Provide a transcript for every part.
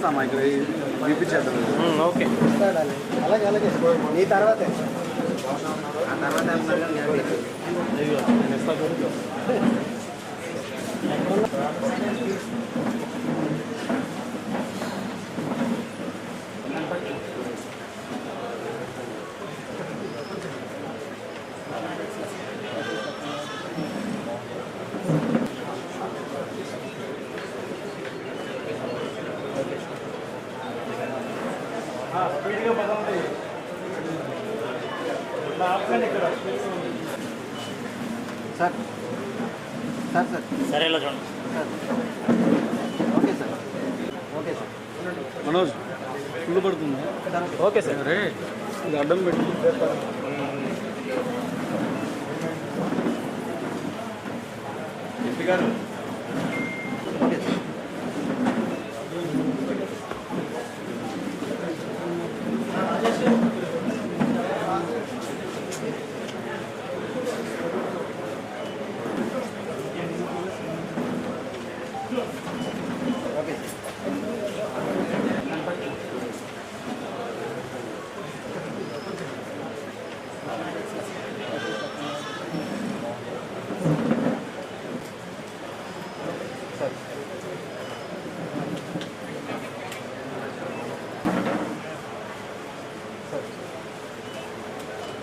చేస్తామా ఇక్కడ వినిపించేద్దాం. ఓకే అలాగే అలాగే నీ తర్వాతే స్పీడ్గా పదండి. సార్ సార్ సార్ సరే ఇలా చూడండి sir okay sir okay sir Manoj full పడుతుంది. Okay sir. అరే ఇది అడ్డం పెట్టి ఎంపీ గారు okay sir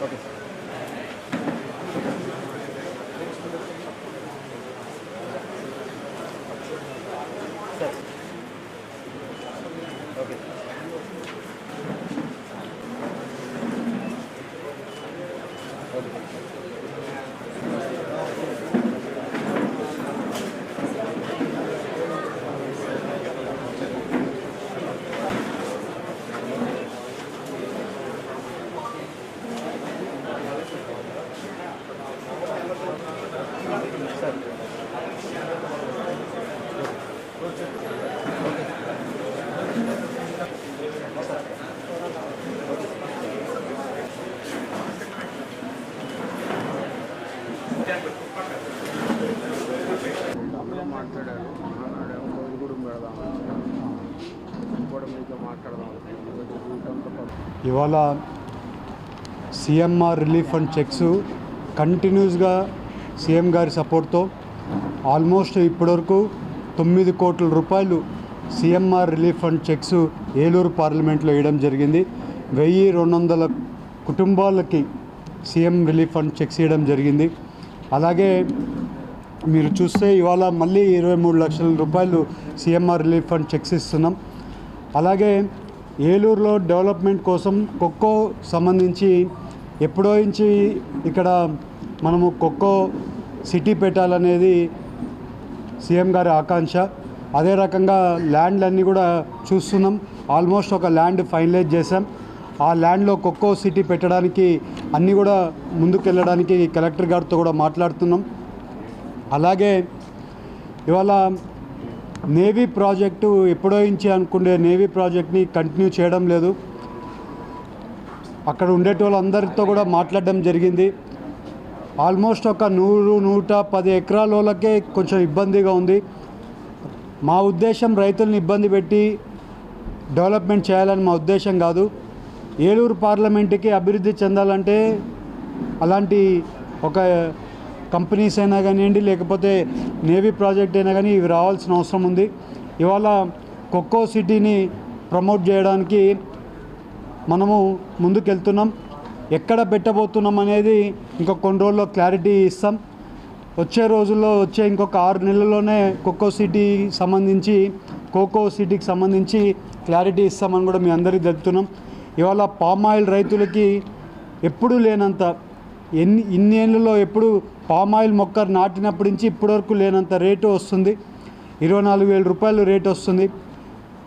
okay sir okay మాట్లాడారు. కూడా పెడదాం కూడా మీతో మాట్లాడదాం. ఇవాళ సిఎంఆర్ రిలీఫ్ ఫండ్ చెక్స్ కంటిన్యూస్గా సీఎం గారి సపోర్ట్తో ఆల్మోస్ట్ ఇప్పటివరకు 9 కోట్ల రూపాయలు CMR relief fund cheques Eluru పార్లమెంట్లో వేయడం జరిగింది. 1200 కుటుంబాలకి సీఎం రిలీఫ్ ఫండ్ చెక్స్ ఇవ్వడం జరిగింది. అలాగే మీరు చూస్తే ఇవాళ మళ్ళీ 23 లక్షల రూపాయలు సిఎంఆర్ రిలీఫ్ ఫండ్ చెక్స్ ఇస్తున్నాం. అలాగే ఏలూరులో డెవలప్మెంట్ కోసం ఖోఖో సంబంధించి ఎప్పుడో నుంచి ఇక్కడ మనము ఖోఖో సిటీ పెట్టాలనేది సీఎం గారి ఆకాంక్ష. అదే రకంగా ల్యాండ్లన్నీ కూడా చూస్తున్నాం. ఆల్మోస్ట్ ఒక ల్యాండ్ ఫైనలైజ్ చేసాం. ఆ ల్యాండ్లో ఖోఖో సిటీ పెట్టడానికి అన్నీ కూడా ముందుకెళ్ళడానికి కలెక్టర్ గారితో కూడా మాట్లాడుతున్నాం. అలాగే ఇవాళ నేవీ ప్రాజెక్టు ఎప్పుడో నుంచి అనుకునే నేవీ ప్రాజెక్ట్ని కంటిన్యూ చేయడం లేదు. అక్కడ ఉండేటి వాళ్ళందరితో కూడా మాట్లాడడం జరిగింది. ఆల్మోస్ట్ ఒక 100-110 ఎకరాలకే కొంచెం ఇబ్బందిగా ఉంది. మా ఉద్దేశం రైతులను ఇబ్బంది పెట్టి డెవలప్మెంట్ చేయాలని మా ఉద్దేశం కాదు. ఏలూరు పార్లమెంటుకి అభివృద్ధి చెందాలంటే అలాంటి ఒక కంపెనీస్ అయినా కానివ్వండి, లేకపోతే నేవీ ప్రాజెక్ట్ అయినా కానీ ఇవి రావాల్సిన అవసరం ఉంది. ఇవాళ ఖోఖో సిటీని ప్రమోట్ చేయడానికి మనము ముందుకెళ్తున్నాం. ఎక్కడ పెట్టబోతున్నాం అనేది ఇంకొక కొన్ని రోజుల్లో క్లారిటీ ఇస్తాం. వచ్చే రోజుల్లో వచ్చే ఇంకొక 6 నెలల్లోనే ఖోఖో సిటీకి సంబంధించి క్లారిటీ ఇస్తామని కూడా మీ అందరికీ తెలుపుతున్నాం. ఇవాళ పామాయిల్ రైతులకి ఎప్పుడూ లేనంత ఇన్ని ఏళ్ళలో ఎప్పుడు పామాయిల్ మొక్క నాటినప్పటి నుంచి ఇప్పటివరకు లేనంత రేటు వస్తుంది. 24,000 రూపాయలు రేటు వస్తుంది.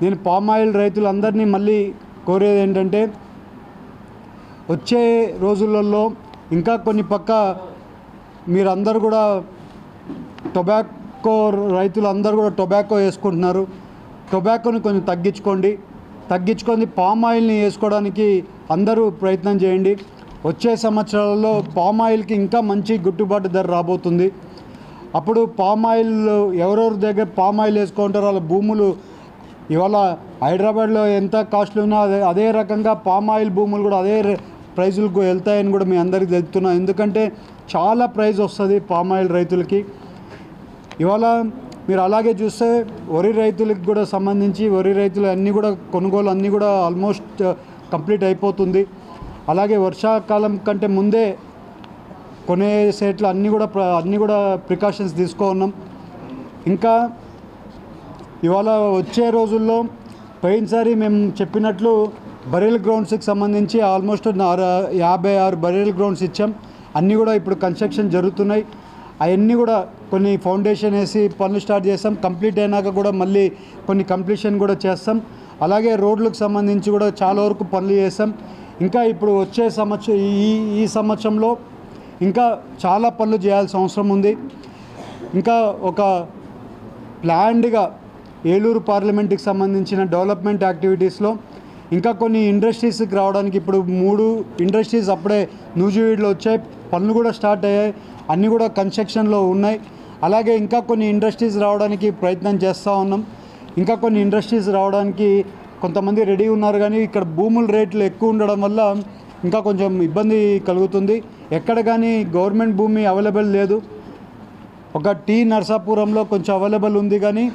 నేను పామాయిల్ రైతులందరినీ మళ్ళీ కోరేది ఏంటంటే వచ్చే రోజులలో ఇంకా కొన్ని పక్క మీరందరూ కూడా టొబాకో రైతులందరూ కూడా టొబాకో వేసుకుంటున్నారు. టొబాకోని కొంచెం తగ్గించుకొని పామాయిల్ని వేసుకోవడానికి అందరూ ప్రయత్నం చేయండి. వచ్చే సంవత్సరాలలో పామాయిల్కి ఇంకా మంచి గిట్టుబాటు ధర రాబోతుంది. అప్పుడు పామాయిల్ ఎవరెవరి దగ్గర పామాయిల్ వేసుకుంటారో వాళ్ళ భూములు ఇవాళ హైదరాబాద్లో ఎంత కాస్ట్లు ఉన్నా అదే రకంగా పామ్ ఆయిల్ భూములు కూడా అదే ప్రైజులకు వెళ్తాయని కూడా మీ అందరికీ తెలుపుతున్నాం. ఎందుకంటే చాలా ప్రైజ్ వస్తుంది పామ్ ఆయిల్ రైతులకి. ఇవాళ మీరు అలాగే చూస్తే వరి రైతులకు కూడా సంబంధించి వరి రైతులు అన్నీ కూడా కొనుగోలు అన్నీ కూడా ఆల్మోస్ట్ కంప్లీట్ అయిపోతుంది. అలాగే వర్షాకాలం కంటే ముందే కొనే సేట్లు అన్నీ కూడా ప్రికాషన్స్ తీసుకున్నాం. ఇంకా ఇవాళ వచ్చే రోజుల్లో పోయినసారి మేము చెప్పినట్లు బరియల్ గ్రౌండ్స్కి సంబంధించి ఆల్మోస్ట్ 56 బరియల్ గ్రౌండ్స్ ఇచ్చాం. అన్నీ కూడా ఇప్పుడు కన్స్ట్రక్షన్ జరుగుతున్నాయి. అవన్నీ కూడా కొన్ని ఫౌండేషన్ వేసి పనులు స్టార్ట్ చేస్తాం. కంప్లీట్ అయినాక కూడా మళ్ళీ కొన్ని కంప్లీషన్ కూడా చేస్తాం. అలాగే రోడ్లకు సంబంధించి కూడా చాలా వరకు పనులు చేస్తాం. ఇంకా ఇప్పుడు వచ్చే ఈ సంవత్సరంలో ఇంకా చాలా పనులు చేయాల్సిన అవసరం ఉంది. ఇంకా ఒక ప్లాన్డ్గా ఏలూరు పార్లమెంట్కి సంబంధించిన డెవలప్మెంట్ యాక్టివిటీస్లో ఇంకా కొన్ని ఇండస్ట్రీస్కి రావడానికి ఇప్పుడు 3 ఇండస్ట్రీస్ అప్పుడే నూజివీడులో వచ్చాయి. పనులు కూడా స్టార్ట్ అయ్యాయి. అన్నీ కూడా కన్స్ట్రక్షన్లో ఉన్నాయి. అలాగే ఇంకా కొన్ని ఇండస్ట్రీస్ రావడానికి ప్రయత్నం చేస్తూ ఉన్నాం. ఇంకా కొన్ని ఇండస్ట్రీస్ రావడానికి కొంతమంది రెడీ ఉన్నారు, కానీ ఇక్కడ భూముల రేట్లు ఎక్కువ ఉండడం వల్ల ఇంకా కొంచెం ఇబ్బంది కలుగుతుంది. ఎక్కడ కానీ గవర్నమెంట్ భూమి అవైలబుల్ లేదు. ఒక టీ నరసాపురంలో కొంచెం అవైలబుల్ ఉంది, కానీ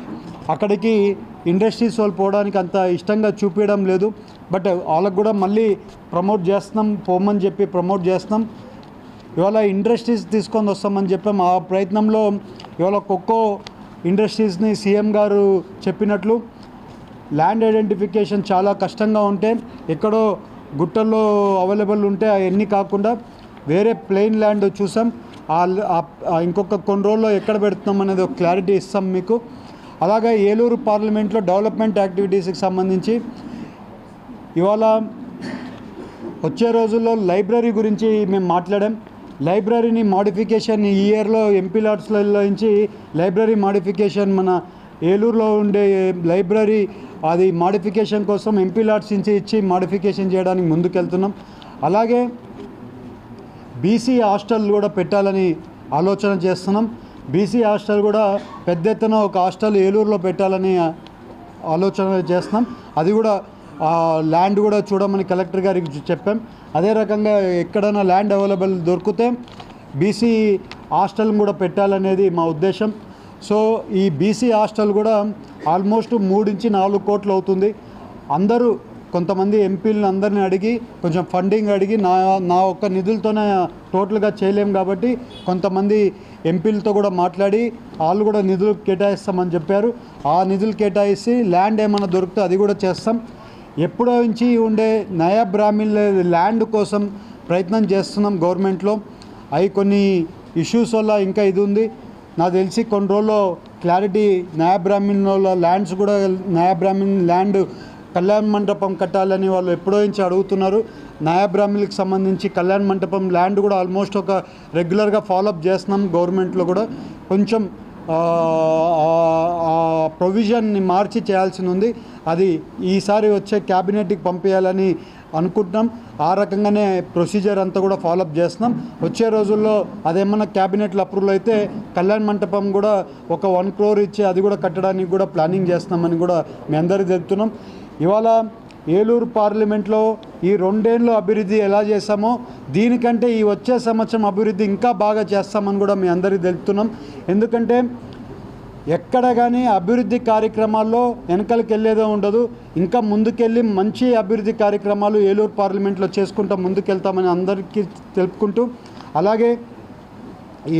అక్కడికి ఇండస్ట్రీస్ వాళ్ళు పోవడానికి అంత ఇష్టంగా చూపించడం లేదు. బట్ వాళ్ళకు కూడా మళ్ళీ ప్రమోట్ చేస్తున్నాం, పోమని చెప్పి ప్రమోట్ చేస్తున్నాం. ఇవాళ ఇండస్ట్రీస్ తీసుకొని వస్తామని చెప్పాం. ఆ ప్రయత్నంలో ఇవాళ కోకో ఇండస్ట్రీస్ని సీఎం గారు చెప్పినట్లు ల్యాండ్ ఐడెంటిఫికేషన్ చాలా కష్టంగా ఉంటే ఎక్కడో గుట్టల్లో అవైలబుల్ ఉంటే అవన్నీ కాకుండా వేరే ప్లెయిన్ ల్యాండ్ చూసాం. ఇంకొక కొన్ని రోజుల్లో ఎక్కడ పెడుతున్నాం అనేది ఒక క్లారిటీ ఇస్తాం మీకు. అలాగే ఏలూరు పార్లమెంట్లో డెవలప్మెంట్ యాక్టివిటీస్కి సంబంధించి ఇవాళ వచ్చే రోజుల్లో లైబ్రరీ గురించి మేము మాట్లాడాం. లైబ్రరీని మాడిఫికేషన్ ఈ ఇయర్లో ఎంపీ లాట్స్లో నుంచి లైబ్రరీ మాడిఫికేషన్ మన ఏలూరులో ఉండే లైబ్రరీ అది మాడిఫికేషన్ కోసం ఎంపీ లాట్స్ నుంచి ఇచ్చి మాడిఫికేషన్ చేయడానికి ముందుకెళ్తున్నాం. అలాగే బీసీ హాస్టల్ కూడా పెట్టాలని ఆలోచన చేస్తున్నాం. బీసీ హాస్టల్ కూడా పెద్ద ఎత్తున ఒక హాస్టల్ ఏలూరులో పెట్టాలని ఆలోచన చేస్తున్నాం. అది కూడా ల్యాండ్ కూడా చూడమని కలెక్టర్ గారికి చెప్పాం. అదే రకంగా ఎక్కడైనా ల్యాండ్ అవైలబుల్ దొరికితే బీసీ హాస్టల్ కూడా పెట్టాలనేది మా ఉద్దేశం. సో ఈ బీసీ హాస్టల్ కూడా ఆల్మోస్ట్ 3 నుంచి 4 కోట్లు అవుతుంది. అందరూ కొంతమంది ఎంపీలను అందరినీ అడిగి కొంచెం ఫండింగ్ అడిగి నా ఒక్క నిధులతోనే టోటల్గా చేయలేం కాబట్టి కొంతమంది ఎంపీలతో కూడా మాట్లాడి వాళ్ళు కూడా నిధులు కేటాయిస్తామని చెప్పారు. ఆ నిధులు కేటాయిస్తే ల్యాండ్ ఏమైనా దొరికితే అది కూడా చేస్తాం. ఎప్పుడో నుంచి ఉండే నయా బ్రాహ్మణ్ ల్యాండ్ కోసం ప్రయత్నం చేస్తున్నాం గవర్నమెంట్లో. అవి కొన్ని ఇష్యూస్ వల్ల ఇంకా ఇది ఉంది. నాకు తెలిసి కొన్ని రోజుల్లో క్లారిటీ నయా బ్రాహ్మణ్ ల్యాండ్స్ కూడా నయా బ్రాహ్మణ్ ల్యాండ్ కళ్యాణ మండపం కట్టాలని వాళ్ళు ఎప్పుడో నుంచి అడుగుతున్నారు. నయా బ్రాహ్మణులకు సంబంధించి కళ్యాణ మండపం ల్యాండ్ కూడా ఆల్మోస్ట్ ఒక రెగ్యులర్గా ఫాలోఅప్ చేస్తున్నాం. గవర్నమెంట్లో కూడా కొంచెం ప్రొవిజన్ని మార్చి చేయాల్సి ఉంది. అది ఈసారి వచ్చే క్యాబినెట్కి పంపించాలని అనుకుంటున్నాం. ఆ రకంగానే ప్రొసీజర్ అంతా కూడా ఫాలోఅప్ చేస్తున్నాం. వచ్చే రోజుల్లో అదేమన్నా క్యాబినెట్లో అప్రూవల్ అయితే కళ్యాణ మంటపం కూడా ఒక 1 crore ఇచ్చి అది కూడా కట్టడానికి కూడా ప్లానింగ్ చేస్తున్నామని కూడా మీ అందరికీ చెప్తున్నాం. ఇవాళ ఏలూరు పార్లమెంట్లో ఈ 2 ఏళ్ళు అభివృద్ధి ఎలా చేస్తామో దీనికంటే ఈ వచ్చే సంవత్సరం అభివృద్ధి ఇంకా బాగా చేస్తామని కూడా మీ అందరికీ తెలుపుతున్నాం. ఎందుకంటే ఎక్కడ కానీ అభివృద్ధి కార్యక్రమాల్లో వెనకలికి వెళ్ళేదే ఉండదు. ఇంకా ముందుకెళ్ళి మంచి అభివృద్ధి కార్యక్రమాలు ఏలూరు పార్లమెంట్లో చేసుకుంటూ ముందుకెళ్తామని అందరికీ తెలుపుకుంటూ, అలాగే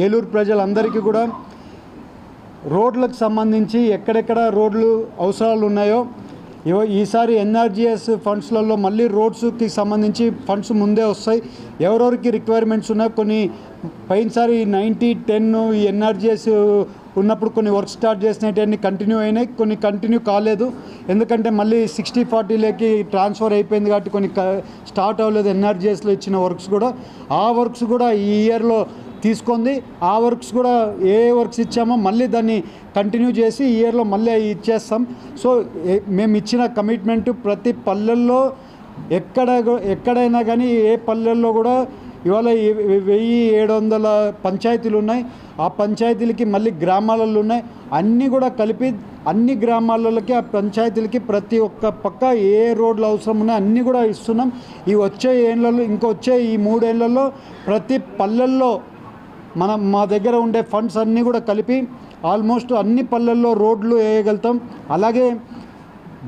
ఏలూరు ప్రజలందరికీ కూడా రోడ్లకు సంబంధించి ఎక్కడెక్కడ రోడ్లు అవసరాలు ఉన్నాయో ఈసారి ఎన్ఆర్జీఎస్ ఫండ్స్లలో మళ్ళీ రోడ్స్కి సంబంధించి ఫండ్స్ ముందే వస్తాయి. ఎవరెవరికి రిక్వైర్మెంట్స్ ఉన్నాయో కొన్ని పైనసారి 90-10 ఈ ఎన్ఆర్జీఎస్ ఉన్నప్పుడు కొన్ని వర్క్ స్టార్ట్ చేసినవి కంటిన్యూ అయినాయి, కొన్ని కంటిన్యూ కాలేదు. ఎందుకంటే మళ్ళీ 60-40 ట్రాన్స్ఫర్ అయిపోయింది కాబట్టి కొన్ని స్టార్ట్ అవ్వలేదు ఎన్ఆర్జీఎస్లో ఇచ్చిన వర్క్స్ కూడా. ఆ వర్క్స్ కూడా ఈ ఇయర్లో తీసుకుంది. ఆ వర్క్స్ కూడా ఏ వర్క్స్ ఇచ్చామో మళ్ళీ దాన్ని కంటిన్యూ చేసి ఈ ఇయర్లో మళ్ళీ ఇచ్చేస్తాం. సో మేము ఇచ్చిన కమిట్మెంట్ ప్రతి పల్లెల్లో ఎక్కడైనా కానీ ఏ పల్లెల్లో కూడా ఇవాళ 1700 పంచాయతీలు ఉన్నాయి. ఆ పంచాయతీలకి మళ్ళీ గ్రామాలలో ఉన్నాయి. అన్నీ కూడా కలిపి అన్ని గ్రామాలలోకి ఆ పంచాయతీలకి ప్రతి ఒక్క పక్క ఏ రోడ్లు అవసరం ఉన్నాయో అన్నీ కూడా ఇస్తున్నాం. ఈ వచ్చే ఏళ్ళలో ఇంకొచ్చే ఈ 3 ఏళ్లలో ప్రతి పల్లెల్లో మా దగ్గర ఉండే ఫండ్స్ అన్నీ కూడా కలిపి ఆల్మోస్ట్ అన్ని పల్లెల్లో రోడ్లు వేయగలుగుతాం. అలాగే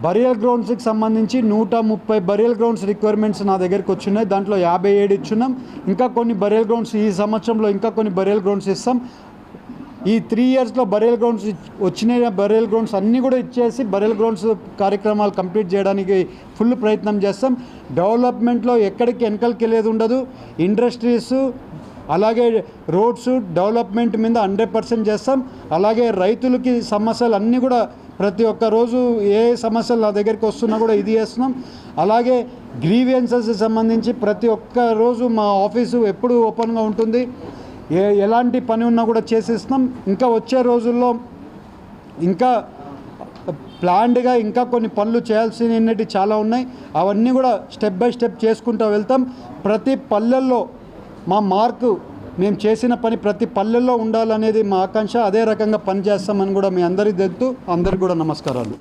బరియల్ గ్రౌండ్స్కి సంబంధించి 130 బరియల్ గ్రౌండ్స్ రిక్వైర్మెంట్స్ నా దగ్గరికి వచ్చినాయి. దాంట్లో 57 ఇచ్చున్నాం. ఇంకా కొన్ని బరియల్ గ్రౌండ్స్ ఈ సంవత్సరంలో ఇంకా కొన్ని బరియల్ గ్రౌండ్స్ ఇస్తాం. ఈ 3 ఇయర్స్లో బరియల్ గ్రౌండ్స్ వచ్చిన బరియల్ గ్రౌండ్స్ అన్నీ కూడా ఇచ్చేసి బరియల్ గ్రౌండ్స్ కార్యక్రమాలు కంప్లీట్ చేయడానికి ఫుల్ ప్రయత్నం చేస్తాం. డెవలప్మెంట్లో ఎక్కడికి వెనకలికి వెళ్ళేది ఉండదు. ఇండస్ట్రీస్ అలాగే రోడ్స్ డెవలప్మెంట్ మీద 100% చేస్తాం. అలాగే రైతులకి సమస్యలు అన్నీ కూడా ప్రతి ఒక్క రోజు ఏ సమస్యలు నా దగ్గరికి వస్తున్నా కూడా ఇది చేస్తున్నాం. అలాగే గ్రీవియన్సెస్ సంబంధించి ప్రతి ఒక్క రోజు మా ఆఫీసు ఎప్పుడు ఓపెన్గా ఉంటుంది. ఎలాంటి పని ఉన్నా కూడా చేసిస్తున్నాం. ఇంకా వచ్చే రోజుల్లో ఇంకా ప్లాన్డ్గా ఇంకా కొన్ని పనులు చేయాల్సినవి చాలా ఉన్నాయి. అవన్నీ కూడా స్టెప్ బై స్టెప్ చేసుకుంటూ వెళ్తాం. ప్రతి పల్లెల్లో మా మార్కు మేము చేసిన పని ప్రతి పల్లెల్లో ఉండాలనేది మా ఆకాంక్ష. అదే రకంగా పనిచేస్తామని కూడా మీ అందరికీ తెలుపుతూ అందరికీ కూడా నమస్కారాలు.